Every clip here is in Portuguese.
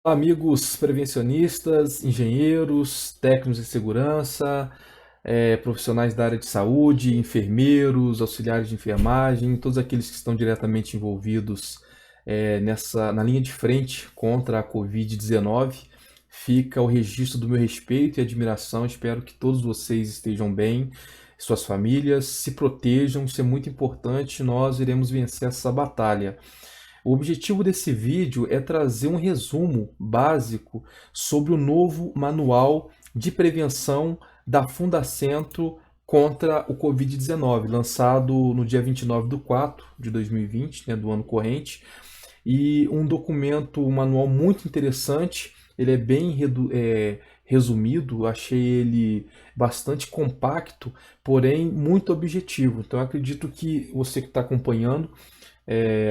Olá, amigos prevencionistas, engenheiros, técnicos de segurança, profissionais da área de saúde, enfermeiros, auxiliares de enfermagem, todos aqueles que estão diretamente envolvidos na linha de frente contra a Covid-19. Fica o registro do meu respeito e admiração. Espero que todos vocês estejam bem, suas famílias, se protejam. Isso é muito importante. Nós iremos vencer essa batalha. O objetivo desse vídeo é trazer um resumo básico sobre o novo manual de prevenção da Fundacentro contra o Covid-19, lançado no dia 29 de 4 de 2020, né, do ano corrente, e um documento, um manual muito interessante. Ele é bem resumido, achei ele bastante compacto, porém muito objetivo. Então eu acredito que você que está acompanhando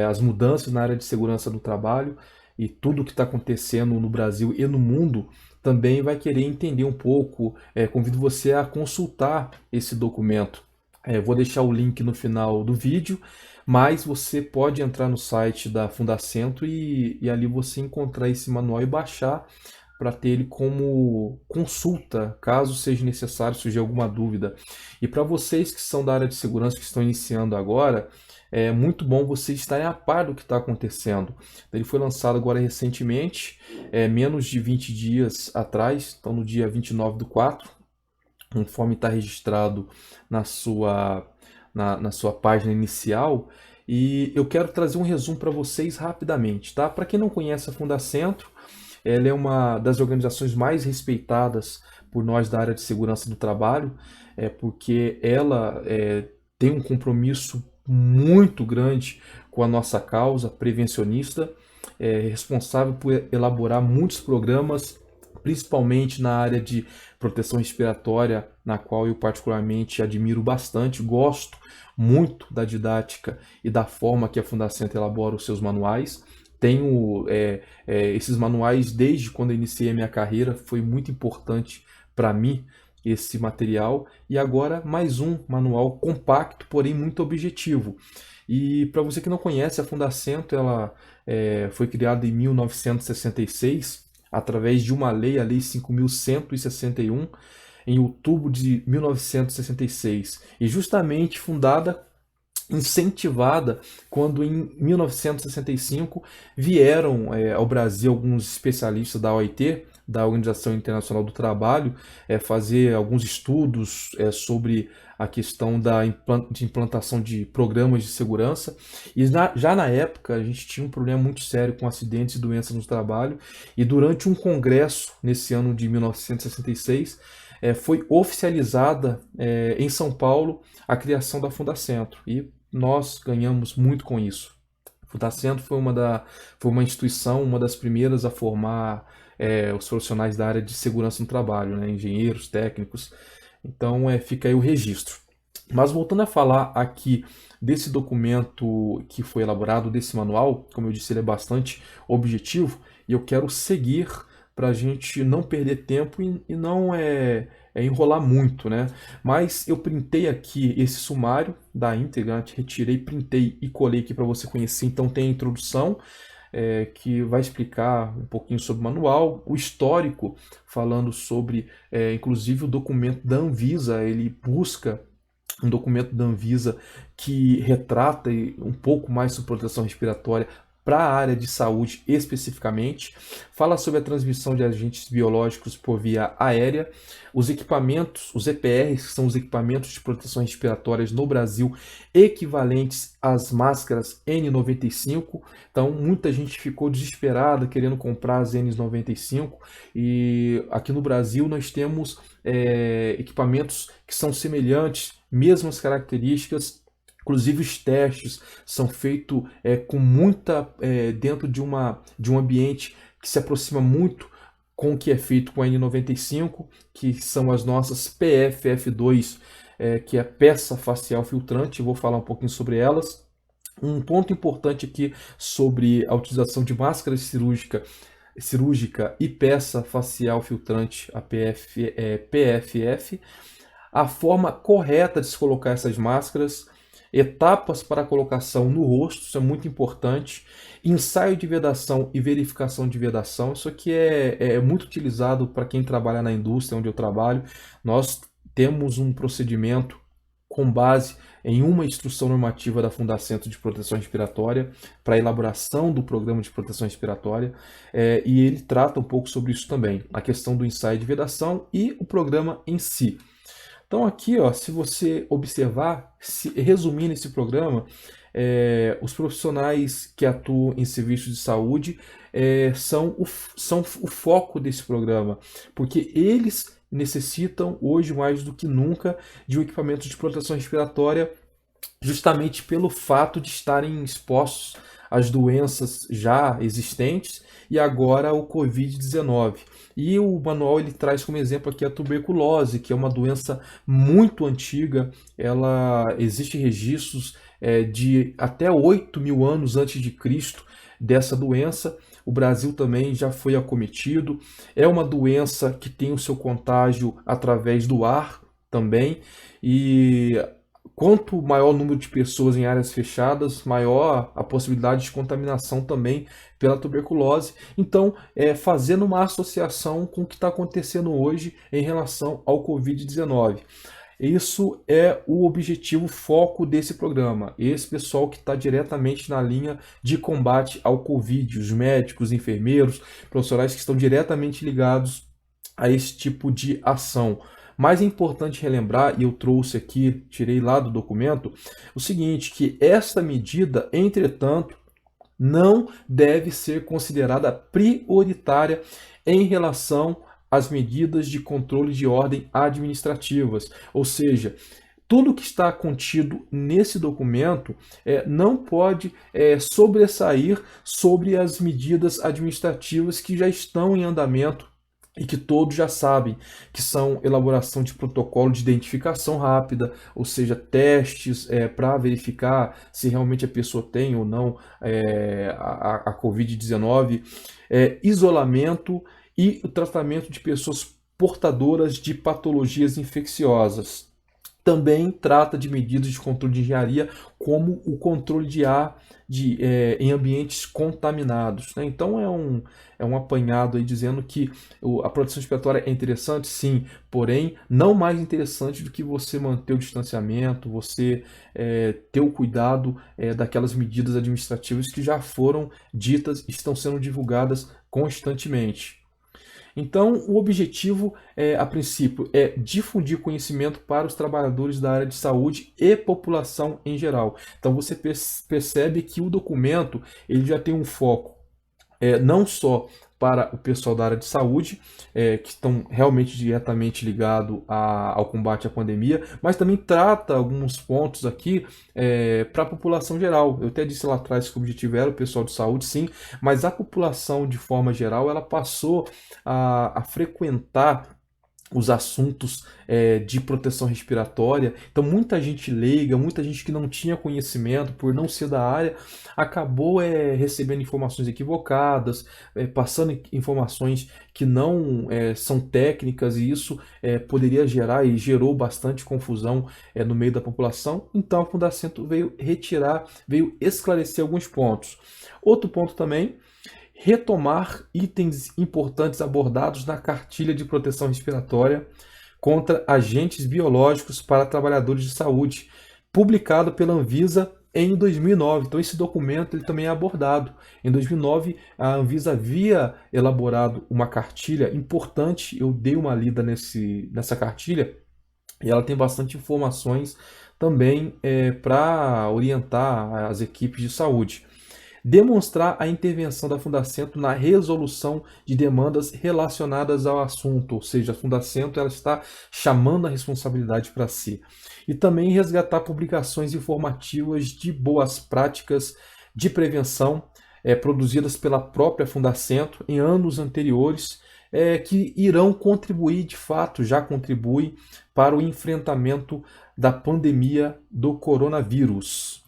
as mudanças na área de segurança do trabalho e tudo o que está acontecendo no Brasil e no mundo, também vai querer entender um pouco. Convido você a consultar esse documento. Vou deixar o link no final do vídeo, mas você pode entrar no site da Fundacentro e ali você encontrar esse manual e baixar para ter ele como consulta, caso seja necessário, surgir alguma dúvida. E para vocês que são da área de segurança, que estão iniciando agora, é muito bom vocês estarem a par do que está acontecendo. Ele foi lançado agora recentemente, menos de 20 dias atrás, então no dia 29 do 4, conforme está registrado na sua página inicial. E eu quero trazer um resumo para vocês rapidamente, tá? Para quem não conhece a Fundacentro, ela é uma das organizações mais respeitadas por nós da área de segurança do trabalho, porque ela tem um compromisso muito grande com a nossa causa prevencionista, responsável por elaborar muitos programas, principalmente na área de proteção respiratória, na qual eu particularmente admiro bastante, gosto muito da didática e da forma que a Fundação elabora os seus manuais. Tenho esses manuais desde quando eu iniciei a minha carreira, foi muito importante para mim esse material, e agora mais um manual compacto, porém muito objetivo. E para você que não conhece, a Fundacentro ela foi criada em 1966 através de uma lei, a Lei 5.161, em outubro de 1966, e justamente fundada, incentivada, quando em 1965 vieram ao Brasil alguns especialistas da OIT, da Organização Internacional do Trabalho, fazer alguns estudos sobre a questão de implantação de programas de segurança. E já na época a gente tinha um problema muito sério com acidentes e doenças no trabalho, e durante um congresso nesse ano de 1966 foi oficializada em São Paulo a criação da Fundacentro, e nós ganhamos muito com isso. O Fundacentro foi uma instituição, uma das primeiras a formar os profissionais da área de segurança no trabalho, né? Engenheiros, técnicos. Então fica aí o registro. Mas voltando a falar aqui desse documento que foi elaborado, desse manual, como eu disse, ele é bastante objetivo, e eu quero seguir para a gente não perder tempo e não enrolar muito, né? Mas eu printei aqui esse sumário da íntegra, né? Retirei, printei e colei aqui para você conhecer. Então tem a introdução, que vai explicar um pouquinho sobre o manual, o histórico, falando sobre, inclusive, o documento da Anvisa. Ele busca um documento da Anvisa que retrata um pouco mais sobre proteção respiratória para a área de saúde especificamente, fala sobre a transmissão de agentes biológicos por via aérea, os equipamentos, os EPRs, que são os equipamentos de proteção respiratórias no Brasil, equivalentes às máscaras N95. Então, muita gente ficou desesperada querendo comprar as N95, e aqui no Brasil nós temos equipamentos que são semelhantes, mesmas características. Inclusive os testes são feitos com muita dentro de um ambiente que se aproxima muito com o que é feito com a N95, que são as nossas PFF2, que é peça facial filtrante. Vou falar um pouquinho sobre elas. Um ponto importante aqui sobre a utilização de máscara cirúrgica e peça facial filtrante, a PFF, a forma correta de se colocar essas máscaras. etapas para a colocação no rosto, isso é muito importante, ensaio de vedação e verificação de vedação, isso aqui é muito utilizado para quem trabalha na indústria onde eu trabalho. Nós temos um procedimento com base em uma instrução normativa da Fundacentro de Proteção Respiratória para a elaboração do programa de proteção respiratória, e ele trata um pouco sobre isso também, a questão do ensaio de vedação e o programa em si. Então aqui, ó, se você observar, resumindo esse programa, os profissionais que atuam em serviços de saúde são o foco desse programa, porque eles necessitam hoje mais do que nunca de um equipamento de proteção respiratória, justamente pelo fato de estarem expostos às doenças já existentes e agora o Covid-19. E o manual ele traz como exemplo aqui a tuberculose, que é uma doença muito antiga. Ela existe registros de até 8.000 anos antes de Cristo dessa doença. O Brasil também já foi acometido. É uma doença que tem o seu contágio através do ar também. E quanto maior o número de pessoas em áreas fechadas, maior a possibilidade de contaminação também pela tuberculose. Então, fazendo uma associação com o que está acontecendo hoje em relação ao Covid-19. Isso é o objetivo, foco desse programa. Esse pessoal que está diretamente na linha de combate ao Covid, os médicos, enfermeiros, profissionais que estão diretamente ligados a esse tipo de ação. Mas é importante relembrar, e eu trouxe aqui, tirei lá do documento, o seguinte, que esta medida, entretanto, não deve ser considerada prioritária em relação às medidas de controle de ordem administrativas. Ou seja, tudo que está contido nesse documento não pode sobressair sobre as medidas administrativas que já estão em andamento e que todos já sabem, que são elaboração de protocolo de identificação rápida, ou seja, testes para verificar se realmente a pessoa tem ou não a Covid-19, isolamento e o tratamento de pessoas portadoras de patologias infecciosas. Também trata de medidas de controle de engenharia, como o controle de ar em ambientes contaminados, né? Então é um apanhado aí dizendo que a proteção respiratória é interessante, sim, porém não mais interessante do que você manter o distanciamento, você ter o cuidado daquelas medidas administrativas que já foram ditas e estão sendo divulgadas constantemente. Então, o objetivo, a princípio, é difundir conhecimento para os trabalhadores da área de saúde e população em geral. Então, você percebe que o documento ele já tem um foco não só para o pessoal da área de saúde, que estão realmente diretamente ligados ao combate à pandemia, mas também trata alguns pontos aqui para a população geral. Eu até disse lá atrás que o objetivo era o pessoal de saúde, sim, mas a população, de forma geral, ela passou a frequentar os assuntos de proteção respiratória. Então muita gente leiga, muita gente que não tinha conhecimento por não ser da área, acabou recebendo informações equivocadas, passando informações que não são técnicas, e isso poderia gerar e gerou bastante confusão no meio da população. Então a Fundacentro veio esclarecer alguns pontos. Outro ponto também, retomar itens importantes abordados na cartilha de proteção respiratória contra agentes biológicos para trabalhadores de saúde, publicado pela Anvisa em 2009. Então esse documento ele também é abordado. Em 2009, a Anvisa havia elaborado uma cartilha importante, eu dei uma lida nessa cartilha, e ela tem bastante informações também para orientar as equipes de saúde. Demonstrar a intervenção da Fundacentro na resolução de demandas relacionadas ao assunto, ou seja, a Fundacentro ela está chamando a responsabilidade para si. E também resgatar publicações informativas de boas práticas de prevenção produzidas pela própria Fundacentro em anos anteriores, que irão contribuir, de fato, já contribuem para o enfrentamento da pandemia do coronavírus.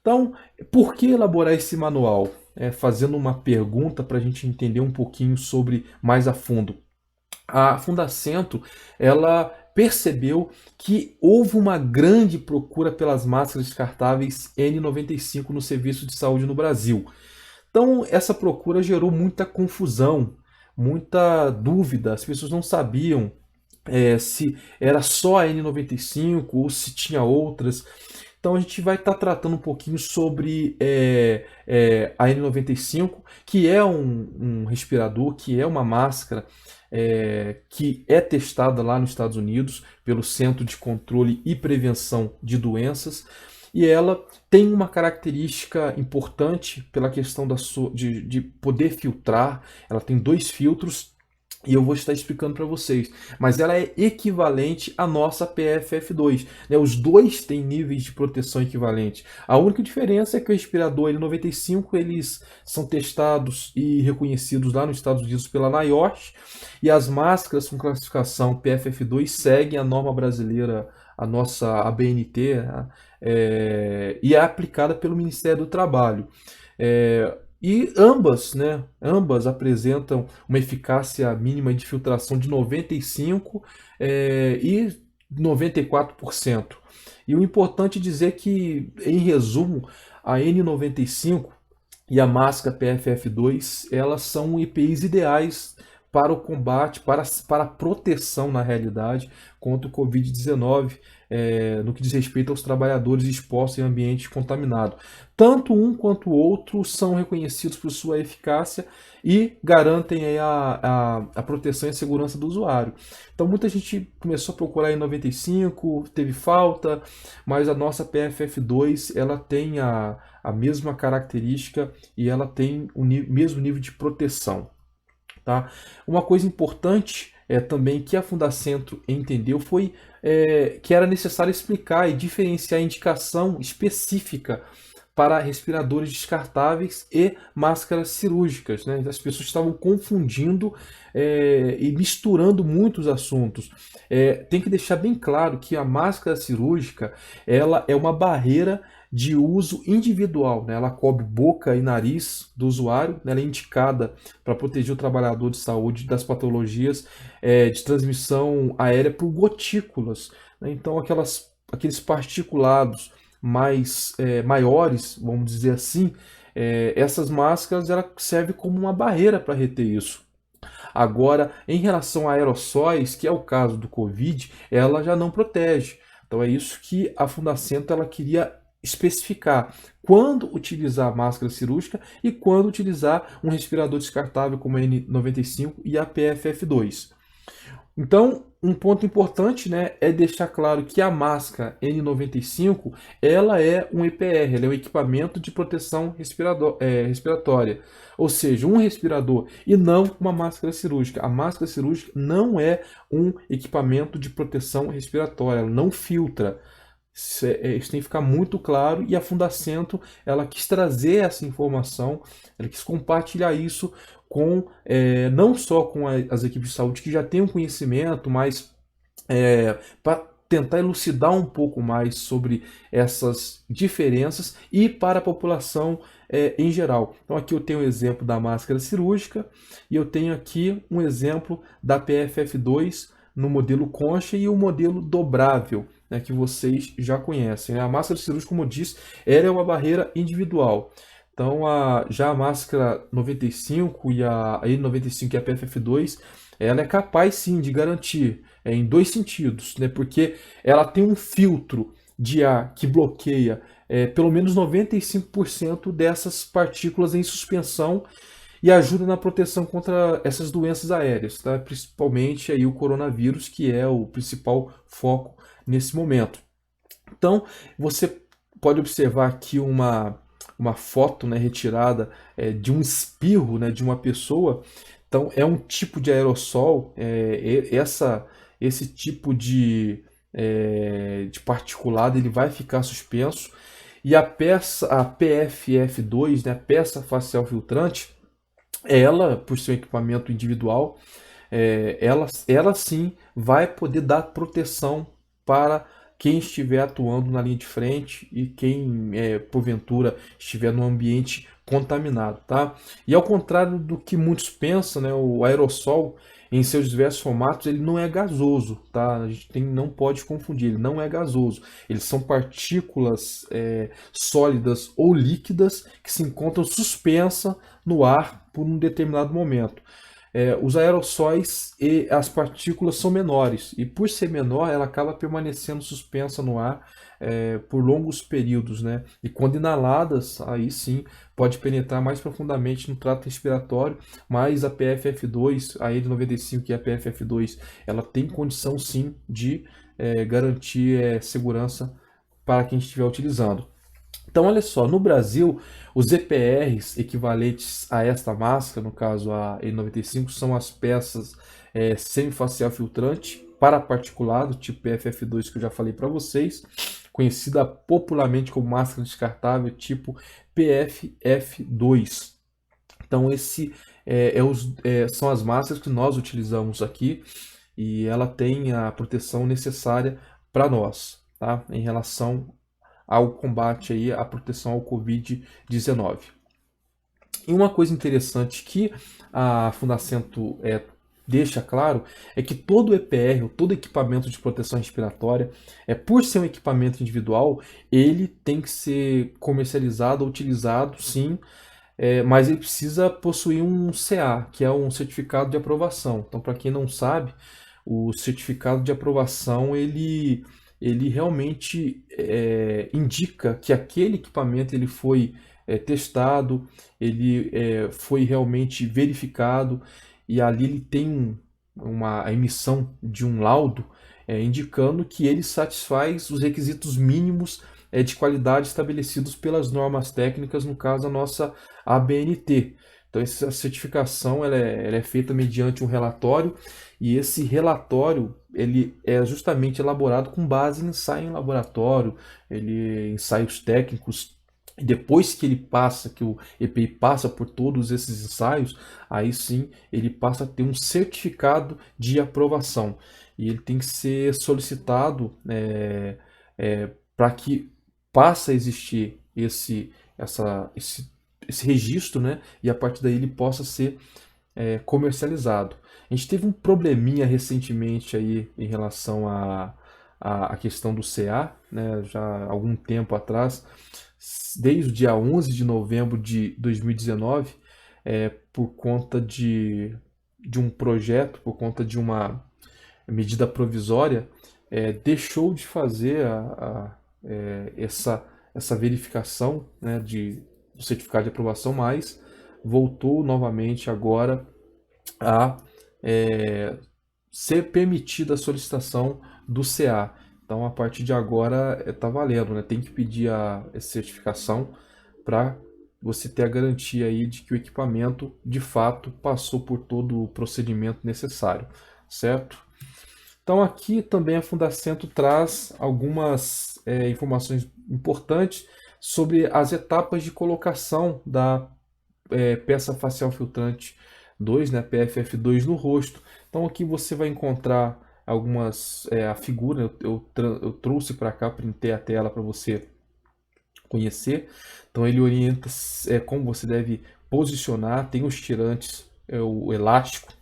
Então, por que elaborar esse manual? Fazendo uma pergunta para a gente entender um pouquinho sobre mais a fundo. A Fundacentro, ela percebeu que houve uma grande procura pelas máscaras descartáveis N95 no serviço de saúde no Brasil. Então, essa procura gerou muita confusão, muita dúvida, as pessoas não sabiam se era só a N95 ou se tinha outras. Então a gente vai estar tratando um pouquinho sobre a N95, que é um respirador, que é uma máscara que é testada lá nos Estados Unidos pelo Centro de Controle e Prevenção de Doenças. E ela tem uma característica importante pela questão de poder filtrar. Ela tem dois filtros e eu vou estar explicando para vocês, mas ela é equivalente à nossa PFF2, né? Os dois têm níveis de proteção equivalentes. A única diferença é que o respirador N95 eles são testados e reconhecidos lá nos Estados Unidos pela NIOSH, e as máscaras com classificação PFF2 seguem a norma brasileira, a nossa ABNT, né? E é aplicada pelo Ministério do Trabalho. E ambas apresentam uma eficácia mínima de filtração de 95% e 94%. E o importante é dizer que, em resumo, a N95 e a máscara PFF2, elas são EPIs ideais para o combate, para a proteção, na realidade, contra o Covid-19, no que diz respeito aos trabalhadores expostos em ambiente contaminado. Tanto um quanto o outro são reconhecidos por sua eficácia e garantem aí a proteção e a segurança do usuário. Então muita gente começou a procurar em 95, teve falta, mas a nossa PFF2 ela tem a mesma característica e ela tem o mesmo nível de proteção. Tá? Uma coisa importante também que a Fundacentro entendeu foi que era necessário explicar e diferenciar a indicação específica para respiradores descartáveis e máscaras cirúrgicas, né? As pessoas estavam confundindo e misturando muitos assuntos. Tem que deixar bem claro que a máscara cirúrgica ela é uma barreira de uso individual, né? Ela cobre boca e nariz do usuário, né? Ela é indicada para proteger o trabalhador de saúde das patologias de transmissão aérea por gotículas, né? Então aqueles particulados maiores, vamos dizer assim, essas máscaras ela serve como uma barreira para reter isso. Agora, em relação a aerossóis, que é o caso do Covid, ela já não protege. Então é isso que a Fundacentro ela queria especificar quando utilizar a máscara cirúrgica e quando utilizar um respirador descartável como a N95 e a PFF2. Então, um ponto importante, né, é deixar claro que a máscara N95 ela é um EPR, ela é um equipamento de proteção respiratória, ou seja, um respirador e não uma máscara cirúrgica. A máscara cirúrgica não é um equipamento de proteção respiratória, ela não filtra. Isso tem que ficar muito claro e a Fundacentro ela quis trazer essa informação, ela quis compartilhar isso com não só com as equipes de saúde que já têm um conhecimento, mas para tentar elucidar um pouco mais sobre essas diferenças e para a população em geral. Então aqui eu tenho um exemplo da máscara cirúrgica e eu tenho aqui um exemplo da PFF2 no modelo concha e o modelo dobrável, né, que vocês já conhecem, né? A máscara cirúrgica, como eu disse, ela é uma barreira individual. Então, já a máscara 95 e a N95 e a PFF2, ela é capaz sim de garantir em dois sentidos, né? Porque ela tem um filtro de ar que bloqueia pelo menos 95% dessas partículas em suspensão e ajuda na proteção contra essas doenças aéreas, tá? Principalmente aí o coronavírus, que é o principal foco nesse momento. Então, você pode observar aqui uma foto, né, retirada de um espirro, né, de uma pessoa. Então, é um tipo de aerossol, esse tipo de particulado ele vai ficar suspenso. E a PFF2, né, a peça facial filtrante, ela, por ser um equipamento individual, ela sim vai poder dar proteção para quem estiver atuando na linha de frente e quem, porventura, estiver num ambiente contaminado, tá? E ao contrário do que muitos pensam, né, o aerossol em seus diversos formatos ele não é gasoso, tá? A gente não pode confundir, ele não é gasoso. Eles são partículas sólidas ou líquidas que se encontram suspensas no ar por um determinado momento. Os aerossóis e as partículas são menores e por ser menor ela acaba permanecendo suspensa no ar por longos períodos, né? E quando inaladas, aí sim pode penetrar mais profundamente no trato respiratório, mas a PFF2, a N95 e a PFF2, ela tem condição sim de garantir segurança para quem estiver utilizando. Então, olha só, no Brasil, os EPRs equivalentes a esta máscara, no caso a N95, são as peças semifacial filtrante para particulado, tipo PFF2 que eu já falei para vocês, conhecida popularmente como máscara descartável tipo PFF2. Então, são as máscaras que nós utilizamos aqui e ela tem a proteção necessária para nós, tá? Em relação ao combate aí, à proteção ao Covid-19. E uma coisa interessante que a Fundacentro deixa claro é que todo EPR, todo equipamento de proteção respiratória, por ser um equipamento individual, ele tem que ser comercializado, utilizado, sim, mas ele precisa possuir um CA, que é um certificado de aprovação. Então, para quem não sabe, o certificado de aprovação ele realmente indica que aquele equipamento ele foi testado, ele foi realmente verificado e ali ele tem a emissão de um laudo indicando que ele satisfaz os requisitos mínimos de qualidade estabelecidos pelas normas técnicas, no caso a nossa ABNT. Então essa certificação ela é feita mediante um relatório e esse relatório ele é justamente elaborado com base em ensaio em laboratório, ensaios técnicos. E depois que ele passa, que o EPI passa por todos esses ensaios, aí sim ele passa a ter um certificado de aprovação. E ele tem que ser solicitado para que passe a existir esse registro, né? E a partir daí ele possa ser comercializado. A gente teve um probleminha recentemente aí em relação à questão do CA, né? Já há algum tempo atrás, desde o dia 11 de novembro de 2019, por conta de um projeto, por conta de uma medida provisória, deixou de fazer essa verificação, né, do certificado de aprovação, mas voltou novamente agora a ser permitida a solicitação do CA. Então, a partir de agora, está valendo, né? Tem que pedir essa certificação para você ter a garantia aí de que o equipamento, de fato, passou por todo o procedimento necessário, certo? Então, aqui também a Fundacentro traz algumas informações importantes sobre as etapas de colocação da peça facial filtrante 2, né, PFF2 no rosto. Então aqui você vai encontrar a figura, eu trouxe para cá, printei a tela para você conhecer. Então ele orienta como você deve posicionar, tem os tirantes, o elástico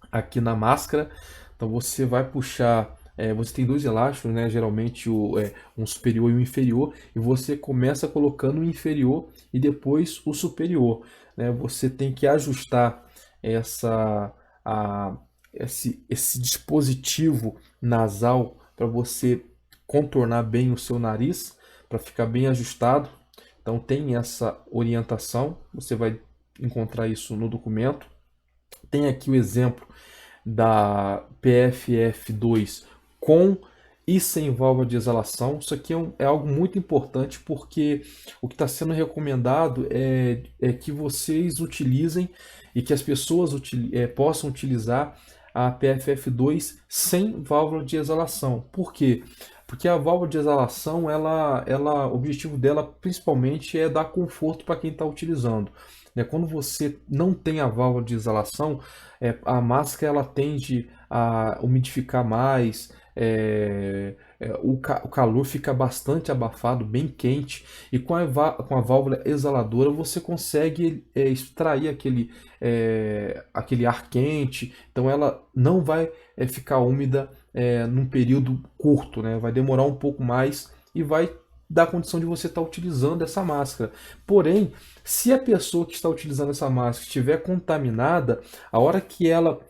aqui na máscara. Então você vai puxar, você tem dois elásticos, né? Geralmente um superior e um inferior, e você começa colocando o inferior e depois o superior, né? Você tem que ajustar esse dispositivo nasal para você contornar bem o seu nariz, para ficar bem ajustado. Então tem essa orientação, você vai encontrar isso no documento. Tem aqui o exemplo da PFF2 com e sem válvula de exalação. Isso aqui é algo muito importante porque o que está sendo recomendado é que vocês utilizem e que as pessoas possam utilizar a PFF2 sem válvula de exalação. Por quê? Porque a válvula de exalação, o objetivo dela principalmente é dar conforto para quem está utilizando. Quando você não tem a válvula de exalação, a máscara ela tende a umidificar mais, o calor fica bastante abafado, bem quente, e com a válvula exaladora você consegue extrair aquele ar quente, então ela não vai ficar úmida num período curto, né? Vai demorar um pouco mais e vai dar condição de você estar utilizando essa máscara. Porém, se a pessoa que está utilizando essa máscara estiver contaminada, a hora que ela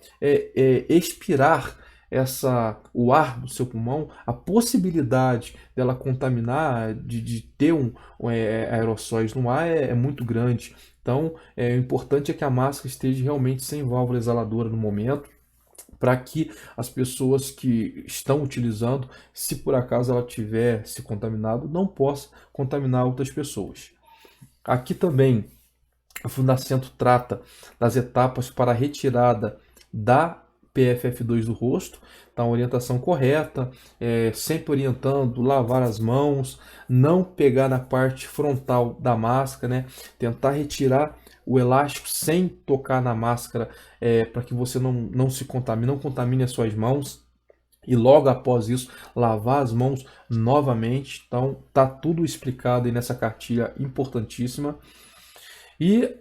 expirar o ar do seu pulmão, a possibilidade dela contaminar, de ter aerossóis no ar é muito grande. Então, o importante é que a máscara esteja realmente sem válvula exaladora no momento, para que as pessoas que estão utilizando, se por acaso ela tiver se contaminado, não possa contaminar outras pessoas. Aqui também a Fundacentro trata das etapas para a retirada da PFF2 do rosto, então a orientação correta, sempre orientando, lavar as mãos, não pegar na parte frontal da máscara, né? Tentar retirar o elástico sem tocar na máscara, para que você não se contamine, não contamine as suas mãos. E logo após isso, lavar as mãos novamente. Então, tá tudo explicado aí nessa cartilha importantíssima. E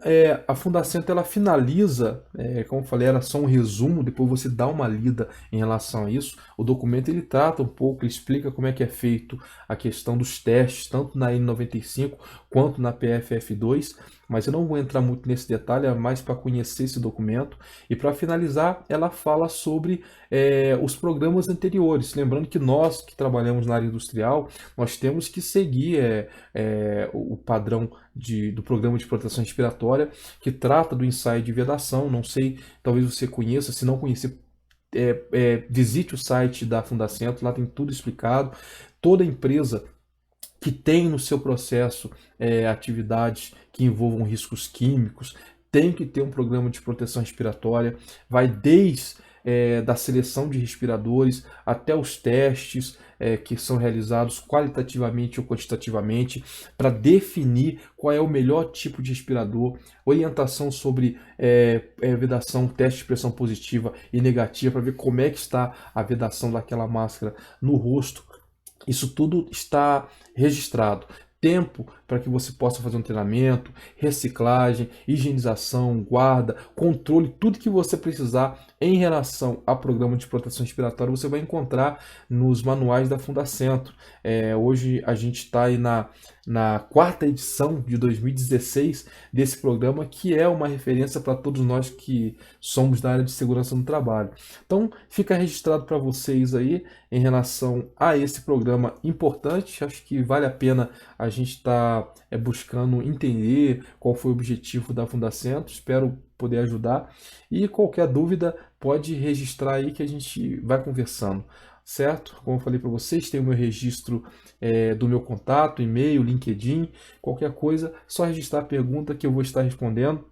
a Fundacentro ela finaliza, como eu falei, era só um resumo, depois você dá uma lida em relação a isso. O documento ele trata um pouco, ele explica como é que é feito a questão dos testes, tanto na N95 quanto na PFF2, mas eu não vou entrar muito nesse detalhe, é mais para conhecer esse documento. E para finalizar, ela fala sobre os programas anteriores. Lembrando que nós que trabalhamos na área industrial, nós temos que seguir o padrão do programa de proteção respiratória, que trata do ensaio de vedação. Não sei, talvez você conheça, se não conhecer, visite o site da Fundacentro, lá tem tudo explicado. Toda empresa que tem no seu processo atividades que envolvam riscos químicos tem que ter um programa de proteção respiratória, vai desde da seleção de respiradores até os testes que são realizados qualitativamente ou quantitativamente para definir qual é o melhor tipo de respirador, orientação sobre vedação, teste de pressão positiva e negativa para ver como é que está a vedação daquela máscara no rosto. Isso tudo está registrado. Tempo para que você possa fazer um treinamento, reciclagem, higienização, guarda, controle, tudo que você precisar em relação a programa de proteção respiratória você vai encontrar nos manuais da Fundacentro. Hoje a gente está aí na quarta edição de 2016 desse programa, que é uma referência para todos nós que somos da área de segurança no trabalho. Então fica registrado para vocês aí em relação a esse programa importante. Acho que vale a pena a gente estar buscando entender qual foi o objetivo da Fundacentro. Espero poder ajudar. E qualquer dúvida pode registrar aí que a gente vai conversando. Certo? Como eu falei para vocês, tem o meu registro do meu contato, e-mail, LinkedIn, qualquer coisa, só registrar a pergunta que eu vou estar respondendo.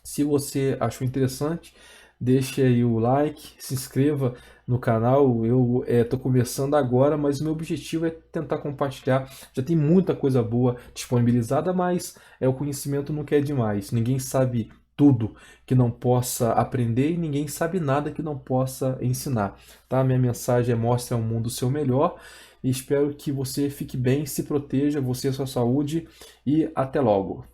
Se você achou interessante, deixe aí o like, se inscreva no canal. Eu estou começando agora, mas o meu objetivo é tentar compartilhar. Já tem muita coisa boa disponibilizada, mas o conhecimento não quer demais. Ninguém sabe tudo que não possa aprender e ninguém sabe nada que não possa ensinar. Tá? Minha mensagem é: mostre ao mundo o seu melhor, e espero que você fique bem, se proteja, você e a sua saúde, e até logo.